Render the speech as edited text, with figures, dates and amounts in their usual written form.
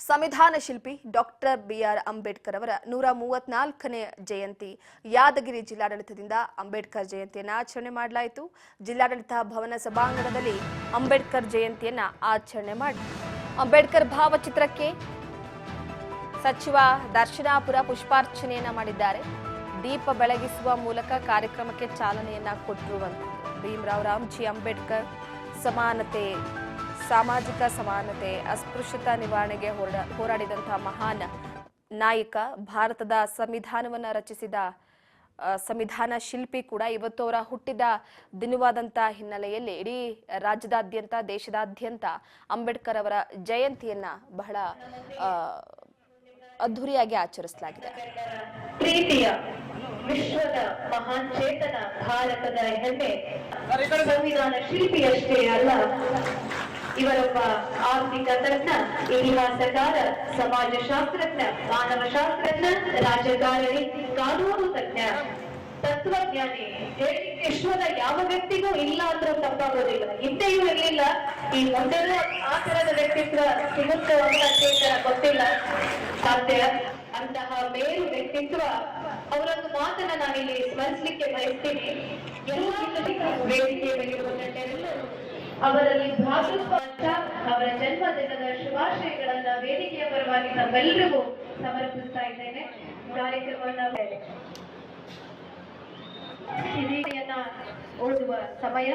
ಸಂವಿಧಾನ ಶಿಲ್ಪಿ doctor B R Ambedkar ಅವರ 134ನೇ ಜಯಂತಿ ಯಾದಗಿರಿ ಜಿಲ್ಲಾಡಳಿತದಿಂದ ಅಂಬೇಡ್ಕರ್ ಜಯಂತಿಯನ್ನು ಆಚರಣೆ ಮಾಡಲಾಯಿತು. ಜಿಲ್ಲಾಡಳಿತ ಭವನ ಸಭಾಂಗಣದಲ್ಲಿ ಅಂಬೇಡ್ಕರ್ ಜಯಂತಿಯನ್ನು ಆಚರಣೆ ಮಾಡಿ ಅಂಬೇಡ್ಕರ್ ಭಾವಚಿತ್ರಕ್ಕೆ ಸಚಿವ ದರ್ಶನಾಪುರ ಪುಷ್ಪಾರ್ಚನೆಯನ್ನ ಮಾಡಿದ್ದಾರೆ. ದೀಪ ಬೆಳಗಿಸುವ ಮೂಲಕ ಕಾರ್ಯಕ್ರಮಕ್ಕೆ ಚಾಲನೆಯನ್ನ ಕೊಟ್ಟಿರುವಂಥದ್ದು. ಭೀಮರಾವ್ ರಾಮ್ಜಿ ಅಂಬೇಡ್ಕರ್ ಸಮಾನತೆ, ಸಾಮಾಜಿಕ ಸಮಾನತೆ, ಅಸ್ಪೃಶ್ಯತಾ ನಿವಾರಣೆಗೆ ಹೋರಾಡಿದಂತಹ ಮಹಾನ್ ನಾಯಕ, ಭಾರತದ ಸಂವಿಧಾನವನ್ನು ರಚಿಸಿದ ಸಂವಿಧಾನ ಶಿಲ್ಪಿ ಕೂಡ ಇವತ್ತು ಅವರ ಹುಟ್ಟಿದ ದಿನವಾದಂಥ ಹಿನ್ನೆಲೆಯಲ್ಲಿ ಇಡೀ ರಾಜ್ಯದಾದ್ಯಂತ, ದೇಶದಾದ್ಯಂತ ಅಂಬೇಡ್ಕರ್ ಅವರ ಜಯಂತಿಯನ್ನ ಬಹಳ ಅದ್ಧೂರಿಯಾಗಿ ಆಚರಿಸಲಾಗಿದೆ. ಪ್ರೀತಿಯ ವಿಶ್ವದ ಮಹಾನ್ ಚೇತನ ಭಾರತದ ಹೆಮ್ಮೆ ಸಂವಿಧಾನ ಶಿಲ್ಪಿಯಷ್ಟೇ ಅಲ್ಲ, ಇವರೊಬ್ಬ ಆರ್ಥಿಕ ತಜ್ಞ, ಇತಿಹಾಸಕಾರ, ಸಮಾಜಶಾಸ್ತ್ರಜ್ಞ, ಮಾನವಶಾಸ್ತ್ರಜ್ಞ, ರಾಜಕಾರಣಿ, ಕಾನೂನು ತಜ್ಞ, ತತ್ವಜ್ಞಾನಿ. ವಿಶ್ವದ ಯಾವ ವ್ಯಕ್ತಿಗೂ ಇಲ್ಲ ಅಂದ್ರೂ ತಪ್ಪಾಗೋದಿಲ್ಲ. ಹಿಂದೆಯೂ ಇರಲಿಲ್ಲ, ಈ ಮುಂದೆನೂ ಆ ತರದ ವ್ಯಕ್ತಿತ್ವ ಸಿಗುತ್ತೋ ಅಂತ ಗೊತ್ತಿಲ್ಲ. ಸಾಧ್ಯ ಅಂತಹ ಮೇರು ವ್ಯಕ್ತಿತ್ವ, ಅವರೊಂದು ಮಾತನ್ನ ನಾನಿಲ್ಲಿ ಸ್ಮರಿಸಲಿಕ್ಕೆ ಬಯಸ್ತೀನಿ. ವೇದಿಕೆ ಮೇಲಿರುವವರೆಲ್ಲರೂ ಅವರಲ್ಲಿ ಭ್ರಾತೃತ್ವ, ಅವರ ಜನ್ಮದಿನದ ಶುಭಾಶಯಗಳನ್ನ ವೇದಿಕೆಯ ಪರವಾಗಿ ನಮ್ಮೆಲ್ಲರಿಗೂ ಸಮರ್ಪಿಸ್ತಾ ಇದ್ದೇನೆ. ಕಾರ್ಯಕ್ರಮವನ್ನ ಓದುವ ಸಮಯ.